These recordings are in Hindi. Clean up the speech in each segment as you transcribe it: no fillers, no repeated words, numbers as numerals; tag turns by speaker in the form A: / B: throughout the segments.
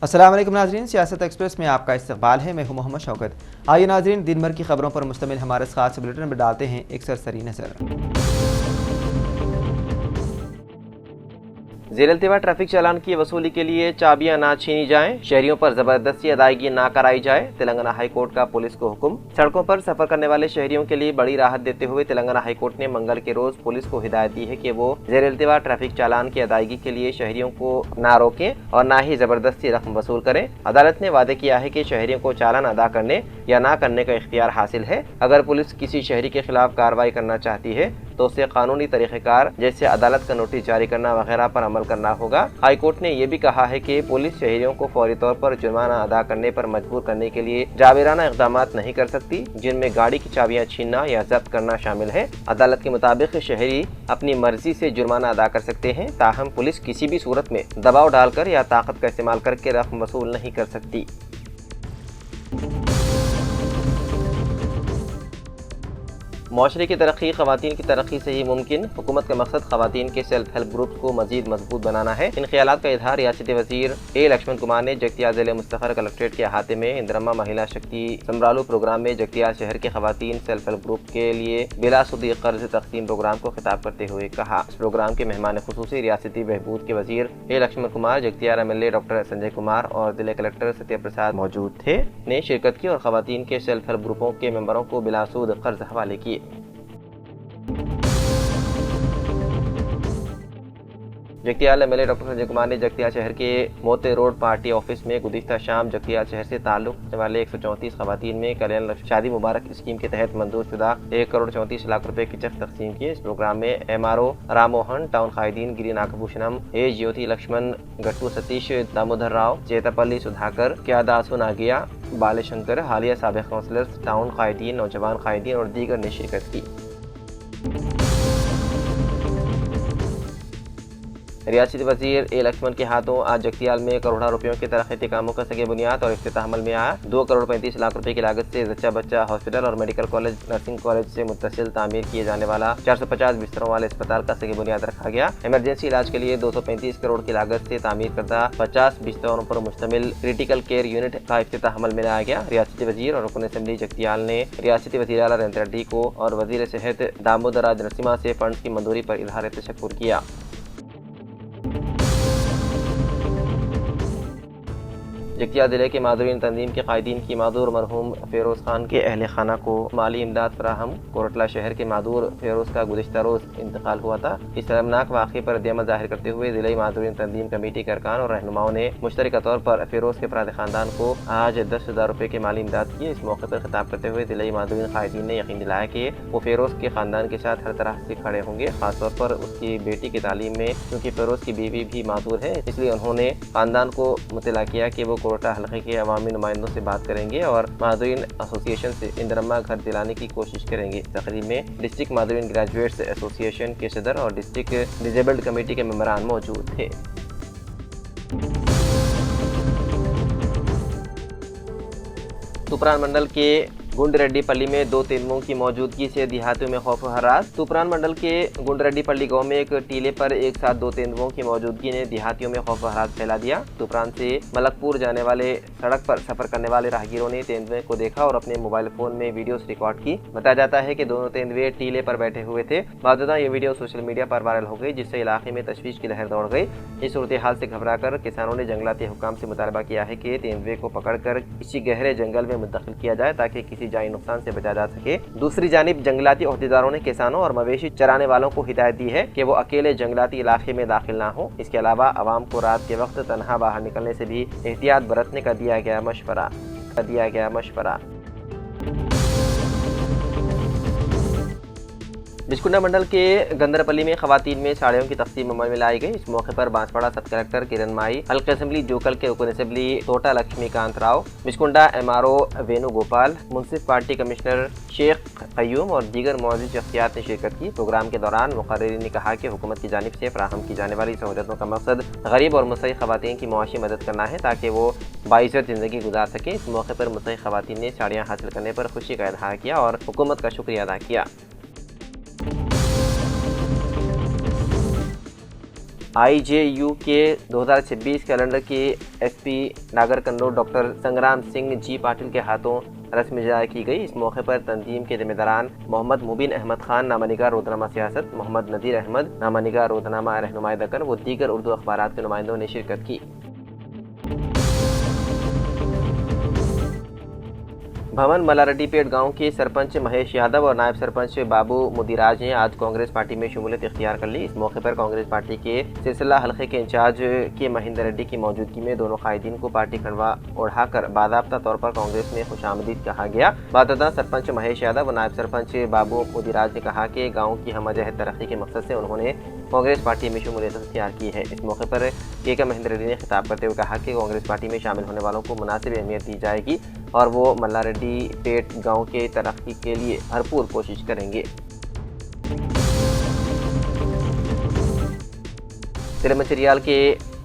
A: अस्सलाम वालेकुम नाज़रीन, सियासत एक्सप्रेस में आपका इस्तकबाल है। मैं हूं मोहम्मद शौकत। आइए नाज़रीन, दिन भर की खबरों पर मुश्तमिल हमारे खास बुलेटिन में डालते हैं एक सरसरी नज़र।
B: ज़ेर-इल्तिवा ट्रैफिक चालान की वसूली के लिए चाबियां ना छीनी जाएं, शहरियों पर जबरदस्ती अदायगी ना कराई जाए। तेलंगाना हाई कोर्ट का पुलिस को हुक्म। सड़कों पर सफर करने वाले शहरियों के लिए बड़ी राहत देते हुए तेलंगाना हाई कोर्ट ने मंगल के रोज पुलिस को हिदायत दी है कि वो ज़ेर-इल्तिवा ट्रैफिक चालान की अदायगी के लिए शहरियों को ना रोकें और ना ही जबरदस्ती रकम वसूल करें। अदालत ने वादे किया है कि शहरियों को चालान अदा करने या ना करने का इख्तियार हासिल है। अगर पुलिस किसी शहरी के खिलाफ कार्रवाई करना चाहती है तो उसे कानूनी तरीक़ेकार जैसे अदालत का नोटिस जारी करना वगैरह पर अमल करना होगा। हाई कोर्ट ने यह भी कहा है कि पुलिस शहरियों को फौरी तौर पर जुर्माना अदा करने पर मजबूर करने के लिए जाबिराना इक़दाम नहीं कर सकती, जिनमें गाड़ी की चाबियां छीनना या जब्त करना शामिल है। अदालत के मुताबिक शहरी अपनी मर्जी से जुर्माना अदा कर सकते हैं, ताहम पुलिस किसी भी सूरत में दबाव डालकर या ताकत का इस्तेमाल करके रकम वसूल नहीं कर सकती। माशरे की तरक्की ख़वातीन की तरक्की से ही मुमकिन। हुकूमत का मकसद ख़वातीन के सेल्फ हेल्प ग्रुप्स को मजीद मजबूत बनाना है। इन ख्यालात का इजहार रियासती वज़ीर ए लक्ष्मण कुमार ने जगतियाल ज़िले मुस्तक़र कलेक्ट्रेट के अहाते में इंदिरम्मा महिला शक्ति संभरालू प्रोग्राम में जगतियाल शहर के ख़वातीन सेल्फ हेल्प ग्रुप के लिए बिलासुदी कर्ज तक़सीम प्रोग्राम को खिताब करते हुए कहा। इस प्रोग्राम के मेहमान खुसूसी रियासती बहबूद के वज़ीर ए लक्ष्मण कुमार, जगतियाल MLA डॉक्टर संजय कुमार और ज़िले कलेक्टर सत्य प्रसाद मौजूद थे ने शिरकत की और ख़वातीन के सेल्फ हेल्प ग्रुपों के मेंबरों को बिलासूद कर्ज हवाले किए। जगतियाल MLA डॉक्टर संजय कुमार ने जगतियाल शहर के मोते रोड पार्टी ऑफिस में गुज़िश्ता शाम जगतियाल शहर से ताल्लुक़ रखने वाले 134 ख़वातीन में कल्याण शादी मुबारक स्कीम के तहत मंजूर शुदा 1,34,00,000 रुपए की चेक तकसीम किए। इस प्रोग्राम में MRO राम मोहन, टाउन कायदीन गिरी नागभूषणम, ए ज्योति लक्ष्मण, गट्टू सतीश, दामोदर राव, चेतापल्ली सुधाकर, क्यादासु नागिया, बालेशंकर, हालिया साबिक़ काउंसलर्स, टाउन कायदीन, नौजवान कायदीन और दीगर ने शिरकत की। रियासती वज़ीर ए लक्ष्मण के हाथों आज जगतियाल में करोड़ों रुपयों के तरक्याती कामों का सगे बुनियाद और इफ्तिताह अमल में आया। 2,35,00,000 रुपए की लागत से जच्चा बच्चा हॉस्पिटल और मेडिकल कॉलेज, नर्सिंग कॉलेज से मुत्तसिल तामीर किए जाने वाला 450 बिस्तरों वाले अस्पताल का सगे बुनियाद रखा गया। इमरजेंसी इलाज के लिए 235 करोड़ की लागत से तामीर करदा 50 बिस्तरों पर मुश्तमिल क्रिटिकल केयर यूनिट का इफ्तिताह अमल में लाया गया। रियासती वज़ीर और रुकन असम्बली जगतियाल ने रियासती वज़ीर आला रेवंत रेड्डी को और वज़ीर सेहत दामोदर राज नरसिम्हा से फंड की मंजूरी पर इजहार तशक्कुर किया। जगतियाल जिले के मादूरीन तंजीम के कायदीन की मादूर मरहूम फेरोज़ खान के अहल खाना को माली इमदाद फराहम। कोरटला शहर के मादूर फेरोज़ का गुज़िश्ता रोज़ इंतकाल हुआ था। इस शर्मनाक वाक़े पर दियमत ज़ाहिर करते हुए ज़िले मादूरीन तंजीम कमेटी के अरकान और रहनुमाओं ने मुश्तरका तौर पर फेरोज़ के अफराद ख़ानदान को आज 10,000 रुपये की माली इमदाद की। इस मौके पर खिताब करते हुए ज़िले मादूरीन कायदीन ने यकीन दिलाया कि वो फेरोज़ के ख़ानदान के साथ हर तरह से खड़े होंगे, खासतौर पर उसकी बेटी की तालीम में, क्योंकि फेरोज़ की बीवी भी मादूर है। इसलिए उन्होंने ख़ानदान को मुतला किया कि वो कोरटा हल्के के अवामी नुमाइंदों से बात करेंगे और मादूरीन एसोसिएशन से इंदिरम्मा घर दिलाने की कोशिश करेंगे। तकरीब में डिस्ट्रिक्ट मादूरीन ग्रेजुएट्स एसोसिएशन के सदर और डिस्ट्रिक्ट डिजेबल्ड कमेटी के मेंबरान मौजूद थे। तुपरान मंडल के गुंडरेड्डीपल्ली में 2 तेंदुओं की मौजूदगी से देहातियों में खौफ हरास। तुपरान मंडल के गुंडरेड्डीपल्ली गांव में एक टीले पर एक साथ 2 तेंदुओं की मौजूदगी ने देहातियों में खौफ हरास फैला दिया। तुपरान से मलकपुर जाने वाले सड़क पर सफर करने वाले राहगीरों ने तेंदुए को देखा और अपने मोबाइल फोन में वीडियोस रिकॉर्ड की। बताया जाता है कि दोनों तेंदुए टीले पर बैठे हुए थे। बावजूद ये वीडियो सोशल मीडिया पर वायरल हो गई, जिससे इलाके में तशवीश की लहर दौड़ गई। इस सूरत हाल से घबराकर किसानों ने जंगलाती हुकाम से मुतालबा किया है कि तेंदुए को पकड़कर किसी गहरे जंगल में मुंतकिल किया जाए ताकि किसी जानी नुकसान से बचा जा सके। दूसरी जानिब जंगलाती ओहदेदारों ने किसानों और मवेशी चराने वालों को हिदायत दी है कि वो अकेले जंगलाती इलाके में दाखिल ना हो। इसके अलावा आवाम को रात के वक्त तन्हा बाहर निकलने से भी एहतियात बरतने का दिया गया मशवरा। बिचकुंडा मंडल के गंदरपल्ली में खवातीन में साड़ियों की तकसीम अमल में लाई गई। इस मौके पर बांसवाड़ा सब कलेक्टर किरण माई, हल्का असेंबली जोकल के रुकन असेंबली तोटा लक्ष्मीकांत राव, बिचकुंडा MRO वेणुगोपाल, मुंसिफ पार्टी कमिश्नर शेख कयूम और दीगर मौजूद शख्सियात ने शिरकत की। प्रोग्राम के दौरान मुकर्रिरीन ने कहा कि हुकूमत की जानिब से फराहम की जाने वाली सहूलतों का मकसद गरीब और मुस्तहिक खवातीन की मुआशी मदद करना है ताकि वो बाइज़्ज़त ज़िंदगी गुजार सकें। इस मौके पर मुस्तहिक खवातीन ने साड़ियाँ हासिल करने पर खुशी का इजहार किया और हुकूमत का शुक्रिया अदा किया। IJU के 2026 कैलेंडर के SP नागर कन्नौज डॉक्टर संग्राम सिंह जी पाटिल के हाथों रस्म इजरा की गई। इस मौके पर तंजीम के जिम्मेदारान मोहम्मद मुबीन अहमद खान नामानिगार रोजनामा सियासत, मोहम्मद नदीर अहमद नामानिगार रोजनामा रहनुमाई दक्कन व दीगर उर्दू अखबारात के नुमाइंदों ने शिरकत की। भवन मल्लारेड्डीपेट गांव के सरपंच महेश यादव और नायब सरपंच बाबू मुदिराज ने आज कांग्रेस पार्टी में शमूलियत इख्तियार कर ली। इस मौके पर कांग्रेस पार्टी के सिलसिला हल्के के इंचार्ज के महेंद्र रेड्डी की मौजूदगी में दोनों कायदीन को पार्टी खंडवा ओढ़ाकर बादाब्ता तौर पर कांग्रेस में खुशामदीद कहा गया। बाददा सरपंच महेश यादव और नायब सरपंच बाबू मुदिराज ने कहा कि गाँव की हमजहत तरक्की के मकसद से उन्होंने कांग्रेस पार्टी में शमूलियत इख्तियार की है। इस मौके पर के महेंद्र रेड्डी ने खिताब करते हुए कहा कि कांग्रेस पार्टी में शामिल होने वालों को मुनासिब अहमियत दी जाएगी और वो मल्लारेड्डीपेट गांव के तरक्की के लिए भरपूर कोशिश करेंगे। तिलमचरियाल के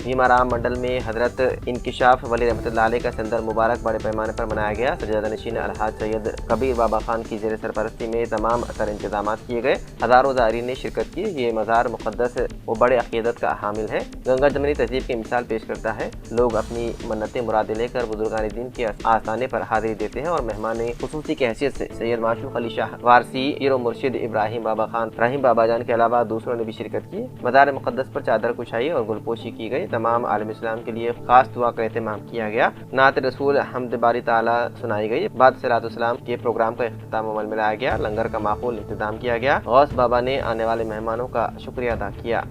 B: भीमाराम मंडल में हजरत इंकिशाफ वली रहमतुल्लाह अलैह का संदर मुबारक बड़े पैमाने पर मनाया गया। सज्जादा नशीन अलहाज सैयद कबीर बाबा खान की ज़ेर सरपरस्ती में तमाम असर इंतजाम किए गए। हज़ारों ज़ायरीन ने शिरकत की। ये मज़ार मुक़द्दस व बड़े अक़ीदत का हामिल है। गंगा जमनी तहज़ीब की मिसाल पेश करता है। लोग अपनी मन्नतें मुरादें लेकर बुजुर्गान दीन के आस्थाने पर हाज़िरी देते हैं और मेहमान खुसूसी की हैसियत से सैयद माशूक़ अली शाह वारसी, पीर मुर्शिद इब्राहिम बाबा खान रहीम बाबा जान के अलावा दूसरों ने भी शिरकत की। मज़ार मुक़द्दस पर चादर कुशाई और गुलपोशी की गई। तमाम आलम इस्लाम के लिए खास दुआ का एहतमाम किया गया। नात रसूल हम्द बारी ताला सुनाई गई। बाद सलातो-सलाम के प्रोग्राम का इख्तिताम अमल में लाया गया। लंगर का माकूल इंतजाम किया गया। गौस बाबा ने आने वाले मेहमानों का शुक्रिया अदा किया।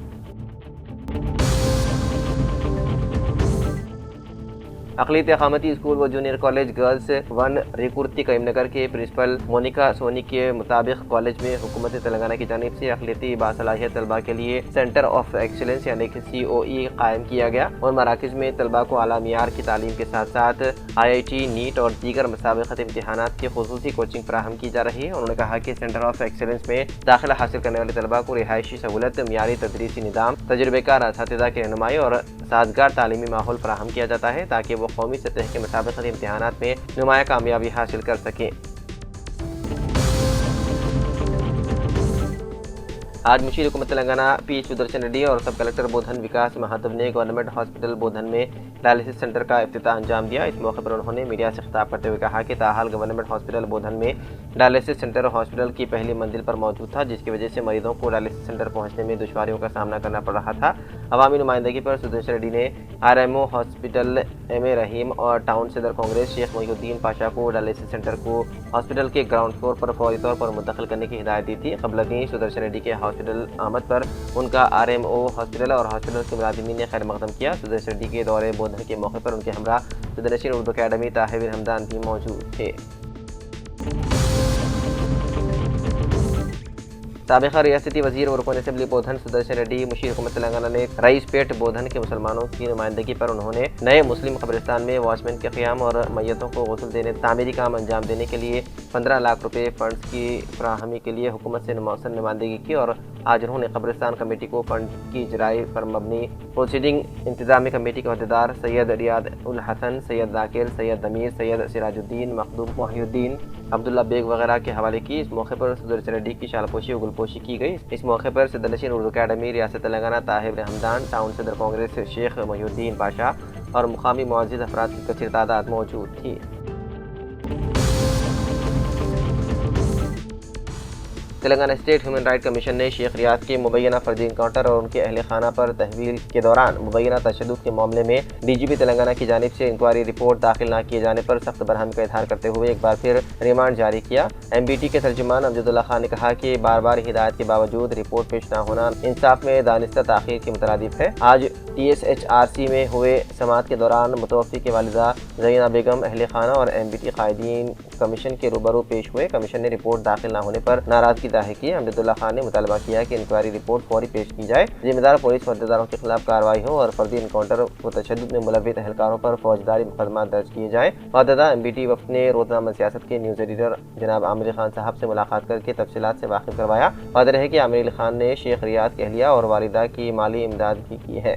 B: अक़लियत अक़ामती स्कूल व जूनियर कॉलेज गर्ल्स 1 रिकुर्ती करीमनगर के प्रिंसिपल मोनिका सोनी के मुताबिक कॉलेज में हुकूमत तेलंगाना की जानिब से अक़लियती बासलाहियत तलबा के लिए सेंटर ऑफ एक्सीलेंस यानी कि COE कायम किया गया और मराकज़ में तलबा को आला मियार की तालीम के साथ साथ IIT, नीट और दीगर मुसाबिक़त इम्तिहानात की खुसूसी कोचिंग फराहम की जा रही है। उन्होंने कहा कि सेंटर ऑफ एक्सीलेंस में दाखिला हासिल करने वाले तलबा को रिहायशी सहूलत, मियारी तदरीसी निज़ाम, तजुर्बेकार असातिज़ा की रहनुमाई और साजगार तालीमी माहौल फराहम किया जाता है ताकि वो कौमी सतह के मुसाबिक़ती इम्तिहानात में नुमाया कामयाबी हासिल कर सकें। आज मुशीर हुकूमत तेलंगाना P. सुदर्शन रेड्डी और सब कलेक्टर बोधन विकास महादेव ने गवर्नमेंट हॉस्पिटल बोधन में डायलिसिस सेंटर का इफ्तिताह अंजाम दिया। इस मौके पर उन्होंने मीडिया से खिताब करते हुए कहा कि ताहाल गवर्नमेंट हॉस्पिटल बोधन में डायलिसिस सेंटर हॉस्पिटल की पहली मंजिल पर मौजूद था, जिसकी वजह से मरीजों को डायलिसिस सेंटर पहुंचने में दुश्वारियों का सामना करना पड़ रहा था। अवामी नुमाइंदगी पर सुदर्शन रेड्डी ने RMO हॉस्पिटल M.A. रहीम और टाउन सदर कांग्रेस शेख मोहिउद्दीन पाशा को डायलिसिस सेंटर को हॉस्पिटल के ग्राउंड फ्लोर पर फौरी तौर पर मुंतकिल करने की हिदायत दी थी। क़ब्ल सुदर्शन रेड्डी के हॉस्पिटल आमद पर उनका RMO हॉस्पिटल और हॉस्पिटल के मुलाजिमीन ने खैर मकदम किया। सुदर्शन रेड्डी के दौरे बोधन के मौके पर उनके हमरा सदरनशीन उर्दू अकेडमी ताहिर हमदान भी मौजूद थे। साबिक़ा रियासती वज़ीर और रुकन असेंबली बोधन सुदर्शन रेड्डी मुशीर हुकूमत तेलंगाना ने रईस पेट बोधन के मुसलमानों की नुमाइंदगी पर उन्होंने नए मुस्लिम कब्रिस्तान में वॉचमैन के क़याम और मैयतों को गुस्ल देने तामीरी काम अंजाम देने के लिए 15 लाख रुपये फ़ंड्स की फराहमी के लिए हुकूमत से मौसर नुमाइंदगी की और आज उन्होंने कब्रिस्तान कमेटी को फंड की इजराई पर मबनी प्रोसीडिंग इंतजामी कमेटी के अहदेदार सैयद रियाद उल हसन, सैयद जाकिर, सैयद दमीर, सैयद सिराजुद्दीन, मखदूम मोहिउद्दीन, अब्दुल्ला बेग वगैरह के हवाले की। इस मौके पर सुदर्शन रेड्डी की शालपोशी और गुलपोशी की गई। इस मौके पर सदरनशीन उर्दू अकेडमी रियासत तेलंगाना ताहिर हमदान, टाउन सदर कांग्रेस शेख मोहिउद्दीन पाशा और मुकामी मुअज़्ज़िज़ अफराद की कसीर तादाद मौजूद थी। Telangana state human right commission ने शेख रियाज के मुबैना फर्जी इनकाउंटर और उनके अहल खाना पर तहवील के दौरान मुबैना तशद्दुद के मामले में DGP तेलंगाना की जानिब से इंक्वायरी रिपोर्ट दाखिल न किए जाने पर सख्त बरहमी का इजहार करते हुए एक बार फिर रिमांड जारी किया। MBT के तर्जुमान अमजदुल्ला खान ने कहा कि बार बार हिदायत के बावजूद रिपोर्ट पेश न होना इंसाफ में दानिस्ता ताख़ीर के मुतरादिफ है। आज TSHRC में हुए समाअत के दौरान मुतवफ़ी के वालिदा ज़ैना बेगम, अहल खाना और MBT कायदीन कमीशन के रूबरू पेश हुए। कमीशन ने रिपोर्ट दाखिल न होने पर नाराजगी जाहिर की। अमजदुल्ला खान ने मुतालबा किया कि इंक्वायरी रिपोर्ट फौरी पेश की जाए, जिम्मेदार पुलिस अहदेदारों के खिलाफ कार्रवाई हो और फर्जी इनकाउंटर व तशद्दुद में मुलव्विस एहलकारों पर फौजदारी मुकदमा दर्ज किए जाए। वाददा MBT वफ़द ने रोज़नामा सियासत के न्यूज़ एडिटर जनाब आमिर अली खान साहब से मुलाकात करके तफसीलात से वाकिफ करवाया। वाज़ेह है कि आमिर अली खान ने शेख रियाज के अहलिया और वालिदा की माली इमदाद भी की है।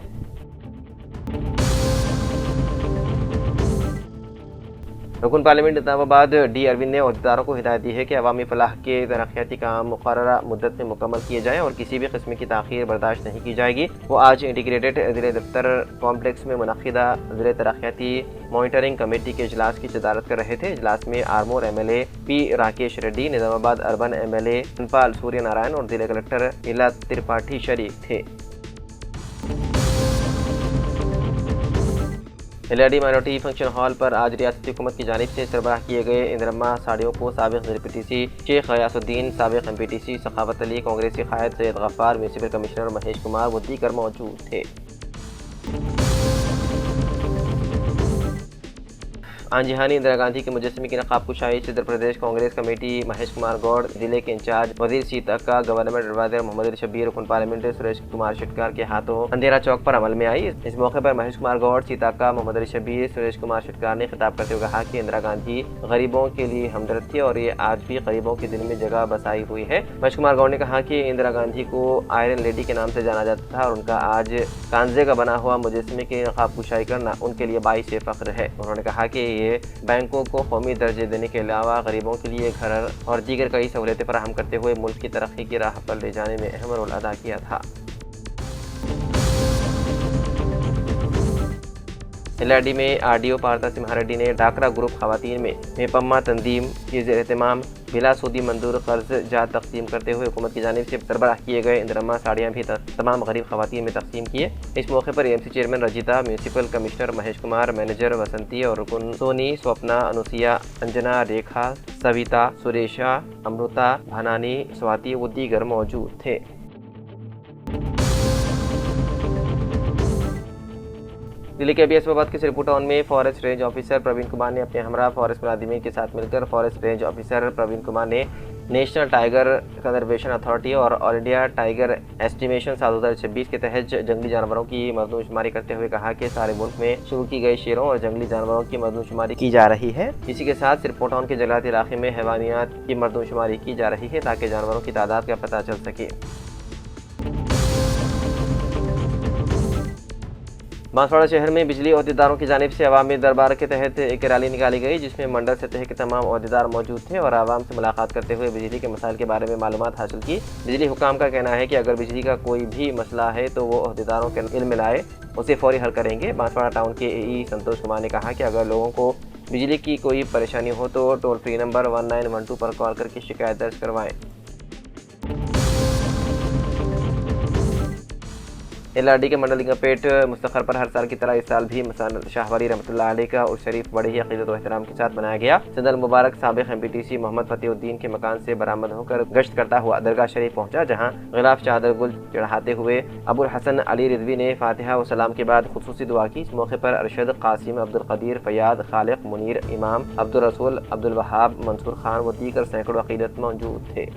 B: रुकन पार्लियामेंट निजामाबाद डी अरविंद ने अहदेदारों को हिदायत दी है कि अवामी फलाह के तरक्याती काम मुकर्ररा मुद्दत में मुकम्मल किए जाएँ और किसी भी किस्म की ताख़ीर बर्दाश्त नहीं की जाएगी। वो आज इंटीग्रेटेड ज़िले दफ्तर कॉम्प्लेक्स में मुनक़िदा ज़िले तरक्याती मॉनिटरिंग कमेटी के इजलास की सदारत कर रहे थे। इजलास में Armoor MLA P Rakesh Reddy, Nizamabad urban MLA Dhanpal Surya Narayan और जिला कलेक्टर इला त्रिपाठी शरीक थे। LRD माइनॉरिटी फंक्शन हॉल पर आज रियासती हुकूमत की जानिब से सरबराह किए गए इंदरमा साड़ियों को साबिक़ PTC शेख गयासुद्दीन, साबिक़ MPTC सखावत अली, कांग्रेसी कायद सैयद गफ्फार, म्यूनसिपल कमिश्नर महेश कुमार व दीगर मौजूद थे। आंजिहानी इंदिरा गांधी के मुजस्समे की नकाब कुशाई उत्तर प्रदेश कांग्रेस कमेटी महेश कुमार गौड़, जिले के इंचार्ज वजीर सीतक्का, गवर्नमेंट एडवाइजर मोहम्मद अली शब्बीर, रुकन पार्लियामेंट सुरेश कुमार शिटकार के हाथों अंधेरा चौक पर अमल में आई। इस मौके पर महेश कुमार गौड़, सीतक्का, मोहम्मद अली शब्बीर, सुरेश कुमार शिटकार ने खिताब करते हुए कहा कि इंदिरा गांधी गरीबों के लिए हमदर्द थी और ये आज भी गरीबों के दिल में जगह बसाई हुई है। महेश कुमार गौड़ ने कहा कि इंदिरा गांधी को आयरन लेडी के नाम से जाना जाता था और उनका आज कांजे का बना हुआ मुजस्समे की नकाब कुशाई करना उनके लिए बाइस फख्र है। उन्होंने कहा कि ये बैंकों को कौमी दर्जे देने के अलावा गरीबों के लिए घर और दीगर कई सहूलियतें फराहम करते हुए मुल्क की तरक्की की राह पर ले जाने में अहम रोल अदा किया था। LRD में RDO पार्था सिम्हा रेड्डी ने डाकरा ग्रुप खवातीन में मेपम्मा तंजीम के ज़ेर-ए-एहतमाम बिला सूदी मंजूर कर्ज जात तकसीम करते हुए हुकूमत की जानिब से सरबराह किए गए इंदरमा साड़ियाँ भी तमाम गरीब खवातीन में तकसीम किए। इस मौके पर AMC chairman Rajitha, municipal commissioner Mahesh Kumar, manager Vasanti और रुकन सोनी, स्वप्ना, अनुसिया, अंजना, रेखा, सविता, सुरेशा, अमृता, भानानी, स्वाति व दीगर मौजूद थे। दिल्ली के अब्बास के सिरपुर टाउन में forest range officer Praveen Kumar ने अपने हमरा फॉरेस्ट मुलाजिमीन के साथ मिलकर forest range officer Praveen Kumar ने नेशनल टाइगर कंजर्वेशन अथॉरिटी और ऑल इंडिया टाइगर एस्टिमेशन साल 2026 के तहत जंगली जानवरों की मरदूमशुमारी करते हुए कहा कि सारे मुल्क में शुरू की गई शेरों और जंगली जानवरों की मरदूमशुमारी की जा रही है। इसी के साथ सिरपुर टाउन के जंगलाती इलाके में हैवानियात की मरदूमशुमारी की जा रही है ताकि जानवरों की तादाद का पता चल सके। बांसवाड़ा शहर में बिजली अहदेदारों की जानिब से अवामी दरबार के तहत एक रैली निकाली गई जिसमें मंडल सतह के तमाम अहदेदार मौजूद थे और आवाम से मुलाकात करते हुए बिजली के मसाइल के बारे में मालूमात हासिल की। बिजली हुकाम का कहना है कि अगर बिजली का कोई भी मसला है तो वो अहदेदारों के इल्म में लाए, उसे फौरी हल करेंगे। बांसवाड़ा टाउन के AE संतोष कुमार ने कहा कि अगर लोगों को बिजली की कोई परेशानी हो तो टोल फ्री नंबर 1912 पर कॉल करके शिकायत दर्ज करवाएं। LRD के मंडल लिंगापेट मुस्तखर पर हर साल की तरह इस साल भी मसानद शाहवारी रहमतुल्लाह अलैह का उर्स शरीफ बड़े ही अक़ीदत और एहतराम के साथ मनाया गया। सदर मुबारक साबिक़ MPTC मोहम्मद फतेहुद्दीन के मकान से बरामद होकर गश्त करता हुआ दरगाह शरीफ पहुंचा, जहां गिलाफ चादर गुल चढ़ाते हुए अबुल हसन अली रिजवी ने फातिहा व सलाम के बाद खुसूसी दुआ की। इस मौके पर अरशद, कासिम, अब्दुल कदीर, फयाद, खालिक, मुनीर, इमाम, अब्दुल रसूल, अब्दुल वहाब, मंसूर खान व दीगर सैकड़ों अक़ीदत मौजूद थे।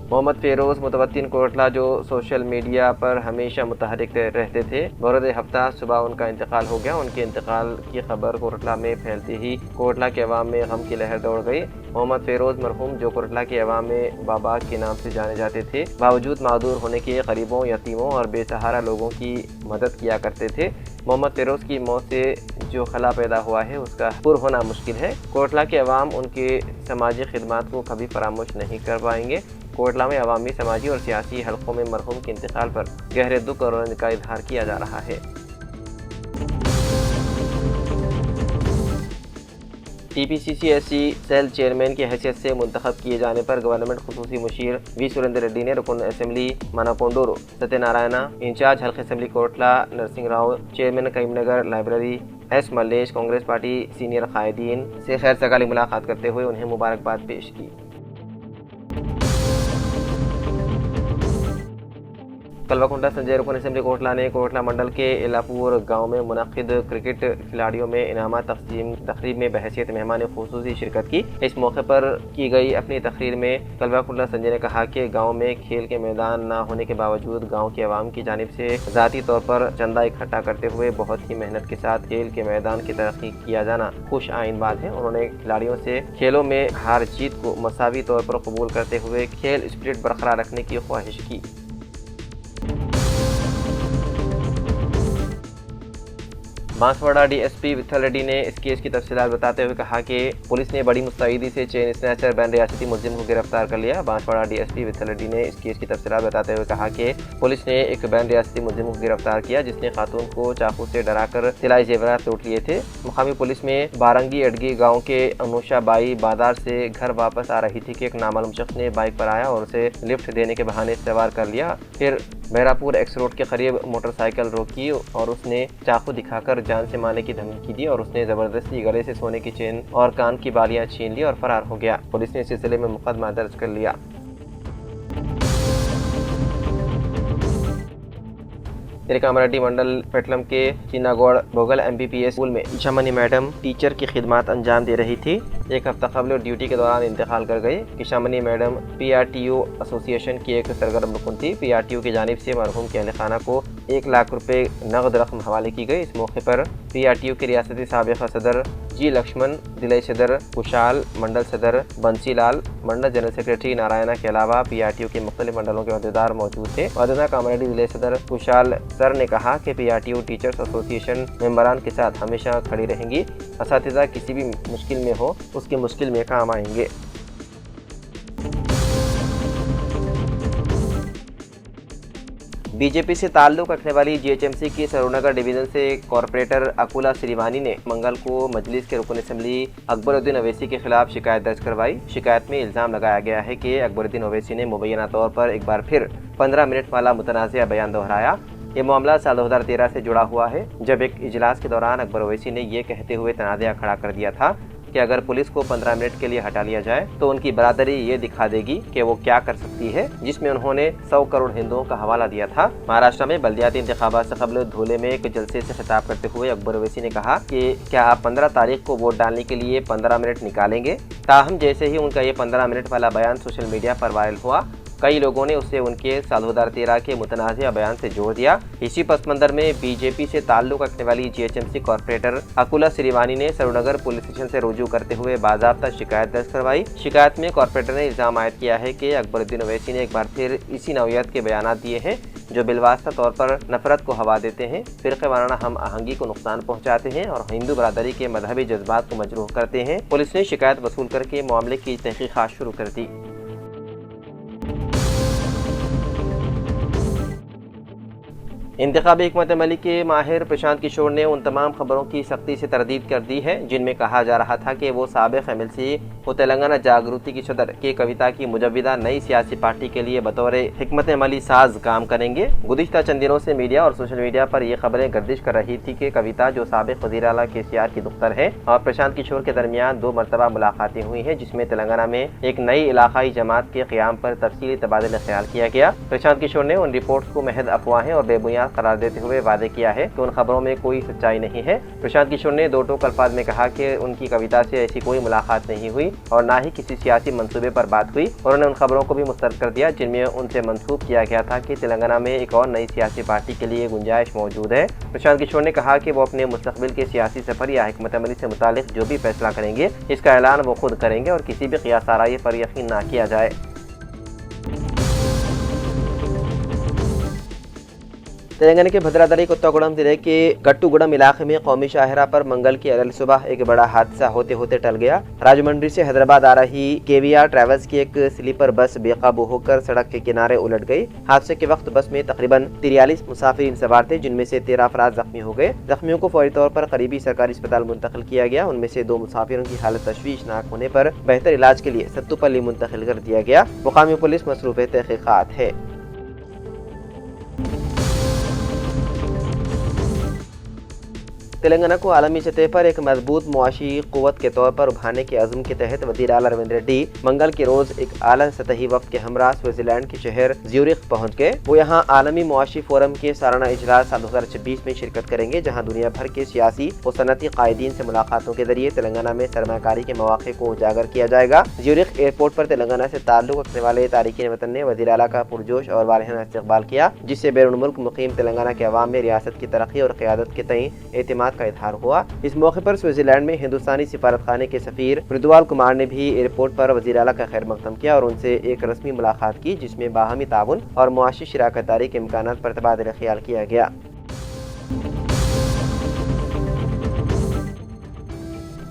B: मोहम्मद फेरोज मुतवत्तिन कोटला, जो सोशल मीडिया पर हमेशा मुतहरिक रहते थे, बरोज़ हफ्ता सुबह उनका इंतकाल हो गया। उनके इंतकाल की खबर कोटला में फैलते ही कोटला के अवाम में गम की लहर दौड़ गई। मोहम्मद फेरोज मरहूम, जो कोटला के अवाम में बाबा के नाम से जाने जाते थे, बावजूद मादूर होने के गरीबों, यतीमों और बेसहारा लोगों की मदद किया करते थे। मोहम्मद फेरोज की मौत से जो खला पैदा हुआ है उसका पुर होना मुश्किल है। कोटला के अवाम उनके समाजी खिदमात को कभी फरामोश नहीं कर पाएंगे। कोटला में अवामी, समाजी और सियासी हलकों में मरहूम के इंतकाल पर गहरे दुख और रोने का इजहार किया जा रहा है। TPCC-SC सेल चेयरमैन की हैसियत से मुंतखब किए जाने पर गवर्नमेंट खुसूसी मुशीर V सुरेंद्र रेड्डी ने रुकन असेंबली मानाकोंडोरो सत्यनारायणा, इंचार्ज हल्के assembly Kotla Narasimha Rao, chairman Karimnagar library S Mallesh, Congress party senior कायदीन से खैर सगाली मुलाकात करते हुए उन्हें मुबारकबाद पेश की। कलवाकुंडा संजय रुकन असेंबली कोटला ने कोटला मंडल के एलापुर गांव में मुनक़िद क्रिकेट खिलाड़ियों में इनाम तकसीम तकरीब में बहैसियत मेहमान खुसूसी शिरकत की। इस मौके पर की गई अपनी तकरीर में कलवाकुंडा संजय ने कहा कि गांव में खेल के मैदान न होने के बावजूद गांव के अवाम की जानिब से ज़ाती तौर पर चंदा इकट्ठा करते हुए बहुत ही मेहनत के साथ खेल के मैदान की तरक्की किया जाना खुश आइन बात है। उन्होंने खिलाड़ियों से खेलों में हार जीत को मसावी तौर पर कबूल करते हुए खेल स्पिरिट बरकरार रखने की ख्वाहिश की। बांसवाड़ा डीएसपी विठल रेड्डी ने इस केस की तफसीलात बताते हुए कहा कि पुलिस ने बड़ी मुस्तैदी से चेन स्नैचर बैन रियासती मुलजिम को गिरफ्तार कर लिया। बांसवाड़ा डीएसपी विठल रेड्डी ने इस केस की तफसीलात बताते हुए कहा कि पुलिस ने एक बैन रियासती मुलजिम को गिरफ्तार किया जिसने खातून को चाकू से डराकर तिलाई जेवरात लूट लिए थे। मुकामी पुलिस में बारंगी अडगी गाँव के अनुषा बाई बाजार से घर वापस आ रही थी कि एक नामालूम शख्स ने बाइक पर आया और उसे लिफ्ट देने के बहाने सवार कर लिया। फिर मेहरापुर एक्स रोड के करीब मोटरसाइकिल रोकी और उसने चाकू दिखाकर जान से मारने की धमकी दी और उसने जबरदस्ती गले से सोने की चेन और कान की बालियां छीन ली और फरार हो गया। पुलिस ने इस सिलसिले में मुकदमा दर्ज कर लिया। तिलकामारेड्डी मंडल पेटलम के चिनागौड़ भोगल MPPS स्कूल में किशामनी मैडम टीचर की खिदमत अंजाम दे रही थी। एक हफ्ता कबल ड्यूटी के दौरान इंतकाल कर गई। किशामनी मैडम PRTU एसोसिएशन की एक सरगर्म रुकन थी। PRTU की जानिब से मरहूम के अहल खाना को 1 लाख रुपए नकद रकम हवाले की गई। इस मौके पर PRTU के रियासती साबिक़ा सदर जी लक्ष्मण, जिले सदर कुशाल, मंडल सदर बंसीलाल, मंडल जनरल सेक्रेटरी नारायणा के अलावा PRTU के मुख्तलिफ मंडलों के अहदेदार मौजूद थे। वदना कामरेड्डी जिले सदर कुशाल सर ने कहा कि PRTU टीचर्स एसोसिएशन मेंबरान के साथ हमेशा खड़ी रहेंगी। असातिज़ा किसी भी मुश्किल में हो उसकी मुश्किल में काम आएंगे। बीजेपी से ताल्लुक़ रखने वाली GHMC की सरूरनगर डिवीज़न से कॉरपोरेटर अकुला श्रीवानी ने मंगल को मजलिस के रुकन असम्बली अकबरुद्दीन अवैसी के खिलाफ शिकायत दर्ज करवाई। शिकायत में इल्ज़ाम लगाया गया है कि अकबरुद्दीन अवैसी ने मुबैना तौर पर एक बार फिर 15 मिनट वाला मुतनाज़िया बयान दोहराया। ये मामला साल 2013 से जुड़ा हुआ है, जब एक इजलास के दौरान अकबर अवैसी ने ये कहते हुए तनाज़िया खड़ा कर दिया था कि अगर पुलिस को 15 मिनट के लिए हटा लिया जाए तो उनकी बरादरी ये दिखा देगी कि वो क्या कर सकती है, जिसमें उन्होंने 100 करोड़ हिंदुओं का हवाला दिया था। महाराष्ट्र में बल्दियाती इंतखाबात से कबल धूले में एक जलसे से खिताब करते हुए अकबर अवैसी ने कहा कि क्या आप 15 तारीख को वोट डालने के लिए 15 मिनट निकालेंगे। ताहम जैसे ही उनका ये 15 मिनट वाला बयान सोशल मीडिया पर वायरल हुआ, कई लोगों ने उसे उनके साल 2013 के मुतनाज़िया बयान से जोड़ दिया। इसी पस मंज़र में बीजेपी से ताल्लुक़ रखने वाली GHMC कॉरपोरेटर अकुला श्रीवानी ने सरूरनगर पुलिस स्टेशन से रुजू करते हुए बाज़ाब्ता शिकायत दर्ज करवाई। शिकायत में कॉरपोरेटर ने इल्ज़ाम आयद किया है कि अकबरुद्दीन अवैसी ने एक बार फिर इसी नौयत के बयान दिए हैं जो बिलवास्ता तौर पर नफरत को हवा देते हैं, फ़िरक़े वाराना हम आहंगी को नुकसान पहुँचाते हैं और हिंदू बरादरी के मजहबी जज्बात को मजरूह करते हैं। पुलिस ने शिकायत वसूल करके मामले की तहक़ीक़ात शुरू कर दी। इंतखाबी हिकमत अमली के माहिर प्रशांत किशोर ने उन तमाम खबरों की सख्ती से तरदीद कर दी है जिनमें कहा जा रहा था कि वो साबिक़ MLC व तेलंगाना जागृति की सदर के कविता की मुजव्विदा नई सियासी पार्टी के लिए बतौर हिकमत अमली साज काम करेंगे। गुज़िश्ता चंद दिनों से मीडिया और सोशल मीडिया पर ये खबरें गर्दिश कर रही थी कि कविता जो साबिक़ वज़ीर आला KCR की दुख्तर है और प्रशांत किशोर के दरमियान 2 मरतबा मुलाकातें हुई हैं, जिसमें तेलंगाना में एक नई इलाकाई जमात के क़याम पर तफसीली तबादला ख्याल किया गया। प्रशांत किशोर ने उन रिपोर्ट्स को महज अफवाहें और बेबुनियाद करार देते हुए वादे किया है कि उन खबरों में कोई सच्चाई नहीं है। प्रशांत किशोर ने 2 टोक अल्फाज में कहा कि उनकी कविता से ऐसी कोई मुलाकात नहीं हुई और ना ही किसी सियासी मंसूबे पर बात हुई, और उन्होंने उन खबरों को भी मुस्तरद कर दिया जिनमें उनसे मंसूब किया गया था कि तेलंगाना में एक और नई सियासी पार्टी के लिए गुंजाइश मौजूद है। प्रशांत किशोर ने कहा कि वो अपने मुस्तकबिल के सियासी सफर या हिकमत अमली से मुतालिक जो भी फैसला करेंगे इसका ऐलान वो खुद करेंगे और किसी भी क़ियास आराई पर यकीन ना किया जाए। तेलंगाना के भद्रादरी कोत्तागुड़म जिले के गट्टूगुड़म इलाके में कौमी शाहरा पर मंगल की अरल सुबह एक बड़ा हादसा होते होते टल गया। राजमंड्री से हैदराबाद आ रही KVR ट्रैवल्स की एक स्लीपर बस बेकाबू होकर सड़क के किनारे उलट गई। हादसे के वक्त बस में तकरीबन 43 मुसाफिर सवार थे, जिनमें से 13 अफराद जख्मी हो गए। जख्मियों को फौरी तौर पर करीबी सरकारी अस्पताल मुंतकिल किया गया। उनमें से 2 मुसाफिरों की हालत तशवीशनाक होने पर बेहतर इलाज के लिए सत्तुपल्ली मुंतकिल कर दिया गया। मुकामी पुलिस मसरूफ़ तहक़ीक़ात है। तेलंगाना को आलमी सतह पर एक मजबूत मुआशी क़ुव्वत के तौर पर उभारने के अज़्म के तहत वज़ीर आला रविंद्र रेड्डी मंगल के रोज़ एक आला सतही वफ़द के हमरा स्विट्ज़रलैंड के शहर ज्यूरिख पहुँच गए। वो यहाँ आलमी मुआशी फोरम के सालाना इजलास साल 2026 में शिरकत करेंगे, जहाँ दुनिया भर के सियासी और सनती कायदीन से मुलाकातों के जरिए तेलंगाना में सरमाकारी के मौक़े को उजागर किया जाएगा। ज्यूरिख एयरपोर्ट पर तेलंगाना से ताल्लुक़ रखने वाले तारिकीन वतन ने वज़ीर आला का पुरजोश और वारियाना इस्तक़बाल किया, जिससे बैरून मुल्क मुक़ीम तेलंगाना के अवाम में रियासत की तरक्की और क़यादत के तई एतमाद का इज़हार हुआ। इस मौके पर स्विट्ज़रलैंड में हिंदुस्तानी सिफारतखाने के सफ़ीर मृदुवाल कुमार ने भी एयरपोर्ट पर वज़ीर आला का खैर मक़दम किया और उनसे एक रस्मी मुलाकात की, जिसमें बाहमी ताउन और मुआशी शराकत दारी के इम्कानात पर तबादला ख्याल किया गया।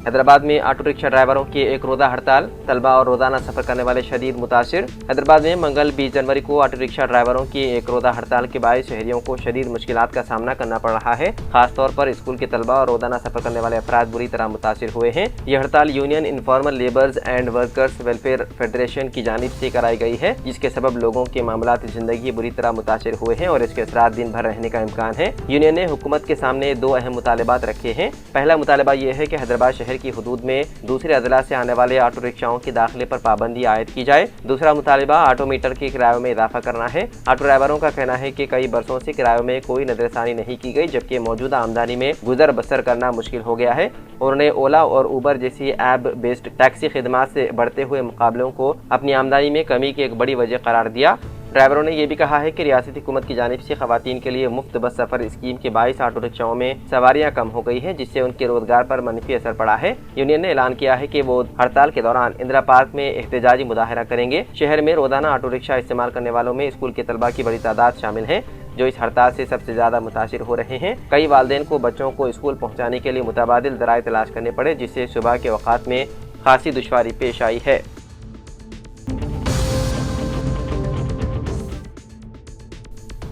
B: हैदराबाद में ऑटो रिक्शा ड्राइवरों की एक रोजा हड़ताल, तलबा और रोजाना सफर करने वाले शदीद मुतासिर। हैदराबाद में मंगल 20 जनवरी को ऑटो रिक्शा ड्राइवरों की एक रोजा हड़ताल के बायस शहरियों को शदीद मुश्किलात का सामना करना पड़ रहा है। खासतौर पर स्कूल के तलबा और रोजाना सफर करने वाले अफराद बुरी तरह मुतासिर हुए हैं। यह हड़ताल union informal labours and workers welfare federation की जानिब से कराई गई है, जिसके सबब लोगों के मामलात जिंदगी बुरी तरह मुतासिर हुए हैं और इसके असरात दिन भर रहने का इम्कान है। यूनियन ने हुकूमत के सामने दो अहम मुतालिबात रखे हैं। पहला मुतालिबा यह है कि हैदराबाद शहर की हुदूद में दूसरे अजला से आने वाले ऑटो रिक्शाओं के दाखिले पर पाबंदी आयद की जाए। दूसरा मुतालिबा ऑटो मीटर के किरायों में इजाफा करना है। ऑटो ड्राइवरों का कहना है कि कई बरसों से किरायों में कोई नजरसानी नहीं की गई, जबकि मौजूदा आमदनी में गुजर बसर करना मुश्किल हो गया है। उन्होंने ओला और उबर जैसी ऐप बेस्ड टैक्सी खिदमात से बढ़ते हुए मुकाबलों को अपनी आमदनी में कमी की एक बड़ी वजह करार दिया। ड्राइवरों ने यह भी कहा है कि रियासती हुकूमत की जानिब से खवातीन के लिए मुफ्त बस सफर स्कीम के बायस ऑटो रिक्शाओं में सवारियां कम हो गई हैं, जिससे उनके रोजगार पर मनफी असर पड़ा है। यूनियन ने ऐलान किया है कि वो हड़ताल के दौरान इंदिरा पार्क में एहतजाजी मुजाहरा करेंगे। शहर में रोजाना ऑटो रिक्शा इस्तेमाल करने वालों में स्कूल के तलबा की बड़ी तादाद शामिल है, जो इस हड़ताल से सबसे ज्यादा मुतासिर हो रहे हैं। कई वालिदैन को बच्चों को स्कूल पहुँचाने के लिए मुतबादिल ज़राए तलाश करने पड़े, जिससे सुबह के औकात में खासी दुश्वारी पेश आई है।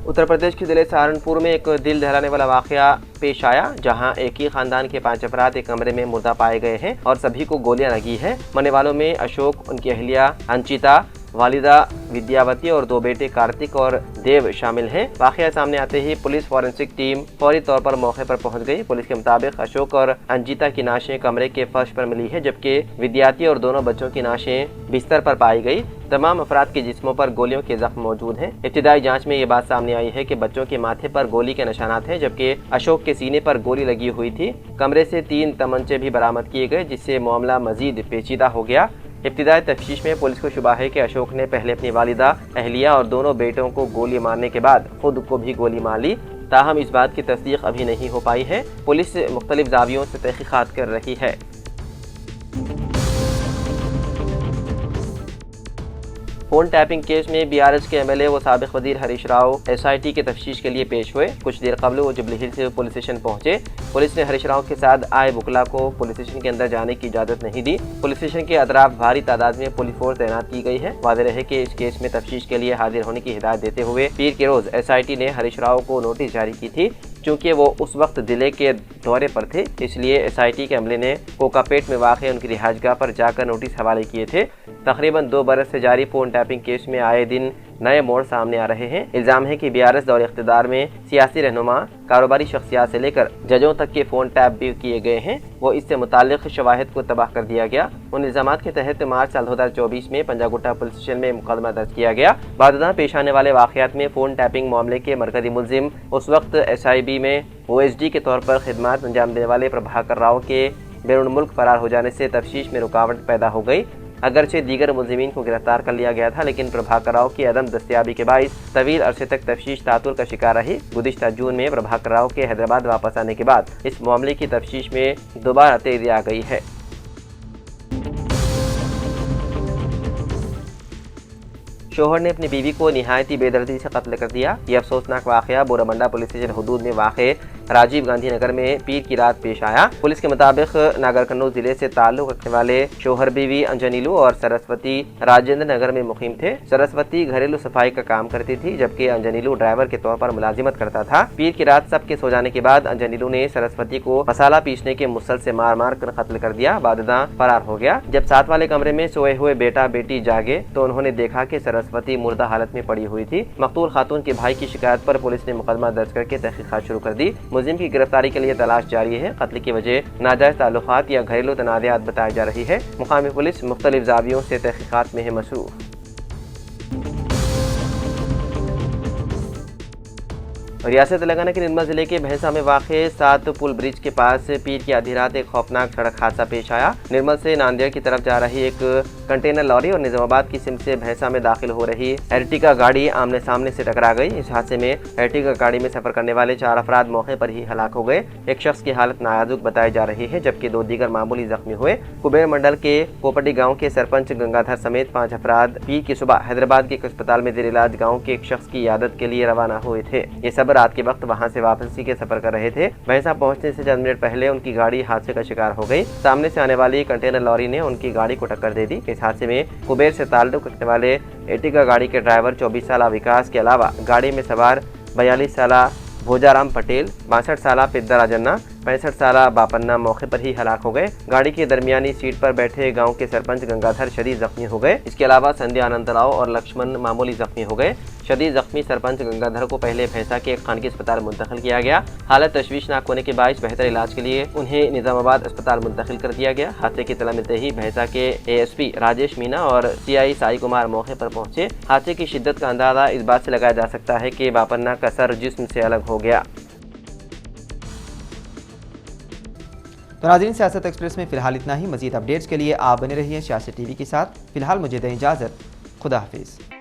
B: उत्तर प्रदेश के जिले सहारनपुर में एक दिल दहलाने वाला वाकया पेश आया, जहां एक ही खानदान के 5 अफराद एक कमरे में मुर्दा पाए गए हैं और सभी को गोलियां लगी है। मरने वालों में अशोक, उनकी अहलिया अंचिता, वालिदा विद्यावती और 2 बेटे कार्तिक और देव शामिल हैं। वाकया सामने आते ही पुलिस फॉरेंसिक टीम फौरी तौर पर मौके पर पहुंच गई। पुलिस के मुताबिक अशोक और अंजिता की नाशें कमरे के फर्श पर मिली है, जबकि विद्यार्थी और दोनों बच्चों की नाशें बिस्तर पर पाई गई। तमाम अफराद के जिस्मों पर गोलियों के जख्म मौजूद हैं। इब्तिदाई जांच में ये बात सामने आई है कि बच्चों के माथे पर गोली के निशानात हैं, जबकि अशोक के सीने पर गोली लगी हुई थी। कमरे से 3 तमंचे भी बरामद किए गए, जिससे मामला मजीद पेचीदा हो गया। इब्तिदाई तफ्तीश में पुलिस को शुबा है कि अशोक ने पहले अपनी वालिदा, अहलिया और दोनों बेटों को गोली मारने के बाद खुद को भी गोली मार ली। ताहम इस बात की तस्दीक अभी नहीं हो पाई है। पुलिस मुख्तलिफ जावियों से तहकीकात कर रही है। फोन टैपिंग केस में बीआरएस के एमएलए व साबिक वजीर हरीश राव एसआईटी के तफ्तीश के लिए पेश हुए। कुछ देर कबल वो जुबली हिल से पुलिस स्टेशन पहुंचे। पुलिस ने हरीश राव के साथ आए बुकला को पुलिस स्टेशन के अंदर जाने की इजाजत नहीं दी। पुलिस स्टेशन के अतराफ भारी तादाद में पुलिस फोर्स तैनात की गई है। वाज़ेह रहे कि इस केस में तफ्तीश के लिए हाजिर होने की हिदायत देते हुए पीर के रोज एसआईटी ने हरीश राव को नोटिस जारी की थी। चूँकि वो उस वक्त जिले के दौरे पर थे, इसलिए एसआईटी के अमले ने कोकापेट में वाक़ उनकी रिहाजगाह पर जाकर नोटिस हवाले किए थे। तकरीबन 2 बरस से जारी फोन टैपिंग केस में आए दिन नए मोड़ सामने आ रहे हैं। इल्ज़ाम है कि बीआरएस दौर इख्तिदार में सियासी रहनुमा, कारोबारी शख्सियात से लेकर जजों तक के फ़ोन टैप भी किए गए हैं। वो इससे मुताल्लिक़ शवाहिद को तबाह कर दिया गया। उन इल्ज़ामात के तहत मार्च साल 2024 में पंजागुट्टा पुलिस स्टेशन में मुकदमा दर्ज किया गया। बादशाह पेश आने वाले वाक़यात में फ़ोन टैपिंग मामले के मरकज़ी मुल्ज़िम उस वक्त एसआईबी में ओएसडी के तौर पर खिदमात अंजाम देने वाले प्रभाकर राव के बैरून मुल्क फरार हो जाने से तफ्तीश में रुकावट पैदा हो गई। अगरचे दीगर मुल्ज़िमीन को गिरफ्तार कर लिया गया था, लेकिन प्रभाकर राव की अदम दस्तयाबी के बाइस तवील अरसे तक तफ्तीश तातुल का शिकार रही। गुज़िश्ता जून में प्रभाकर राव के हैदराबाद वापस आने के बाद इस मामले की तफ्तीश में दोबारा तेज़ी आ गई है। शोहर ने अपनी बीवी को निहायती बेदर्दी से कत्ल कर दिया। यह अफसोसनाक वाक़या बोरामंडा पुलिस स्टेशन हदूद में वाक़े राजीव गांधी नगर में पीर की रात पेश आया। पुलिस के मुताबिक नागर कन्नौज जिले से ताल्लुक़ रखने वाले शोहर बीवी अंजनीलू और सरस्वती राजेंद्र नगर में मुकीम थे। सरस्वती घरेलू सफाई का काम करती थी, जबकि अंजनीलू ड्राइवर के तौर पर मुलाजिमत करता था। पीर की रात सबके सो जाने के बाद अंजनीलू ने सरस्वती को मसाला पीसने के मुसल से मार मार कर कत्ल कर दिया। बादशाह फरार हो गया। जब साथ वाले कमरे में सोए हुए बेटा बेटी जागे तो उन्होंने देखा कि सरस्वती मुर्दा हालत में पड़ी हुई थी। मकतूल खातून के भाई की शिकायत पर पुलिस ने मुकदमा दर्ज करके तहकीकात शुरू कर दी। मुलजिम की गिरफ्तारी के लिए तलाश जारी है। कत्ल की वजह नाजायज ताल्लुकात या घरेलू तनाज़ात बताई जा रही है। मुकामी पुलिस मुख्तलिफ जावियों से तहकीकात में है मसरूफ। रियासत तेलंगाना के निर्मल जिले के भैंसा में वाक़े 7 पुल ब्रिज के पास पीर की आधी रात एक खौफनाक सड़क हादसा पेश आया। निर्मल से नांदेड़ की तरफ जा रही एक कंटेनर लॉरी और निजामाबाद की सिम से भैंसा में दाखिल हो रही एर्टिगा गाड़ी आमने सामने से टकरा गई। इस हादसे में एर्टिगा गाड़ी में सफर करने वाले 4 अफराद मौके पर ही हलाक हो गए। एक शख्स की हालत नाजुक बताई जा रही है, जबकि 2 दीगर मामूली जख्मी हुए। कुबेर मंडल के कोपटी गाँव के सरपंच गंगाधर समेत 5 अफराद पीर की सुबह हैदराबाद के एक अस्पताल में जेर इलाज गाँव के एक शख्स की इयादत के लिए रवाना हुए थे। ये सब जब रात के वक्त वहां से वापसी के सफर कर रहे थे। भैंसा पहुंचने से चंद मिनट पहले उनकी गाड़ी हादसे का शिकार हो गई। सामने से आने वाली कंटेनर लॉरी ने उनकी गाड़ी को टक्कर दे दी। इस हादसे में कुबेर से ताल्लुक रखने वाले एर्टिगा गाड़ी के ड्राइवर 24 साल विकास के अलावा गाड़ी में सवार 42 साल भोजाराम पटेल, 62 साल पिद्दा राजन्ना, 65 साल बापन्ना मौके पर ही हलाक हो गए। गाड़ी की दरमियानी सीट पर बैठे गांव के सरपंच गंगाधर शदीद जख्मी हो गए। इसके अलावा संध्या अनंतराव और लक्ष्मण मामूली जख्मी हो गए। शदीद जख्मी सरपंच गंगाधर को पहले भैंसा के एक खानगी अस्पताल मुंतकिल किया गया। हालत तशवीशनाक होने के बायस बेहतर इलाज के लिए उन्हें निजामाबाद अस्पताल मुंतकिल कर दिया गया। हादसे की इत्तला मिलते ही भैंसा के ASP राजेश मीना और CI साई कुमार मौके पर पहुंचे। हादसे की शिद्दत का अंदाजा इस बात से लगाया जा सकता है कि बापन्ना का सर जिस्म से अलग हो गया।
A: तो नाज़रीन, सियासत एक्सप्रेस में फिलहाल इतना ही। मजीद अपडेट्स के लिए आप बने रहिए सियासत TV के साथ। फिलहाल मुझे दें इजाज़त। खुदा हाफिज़।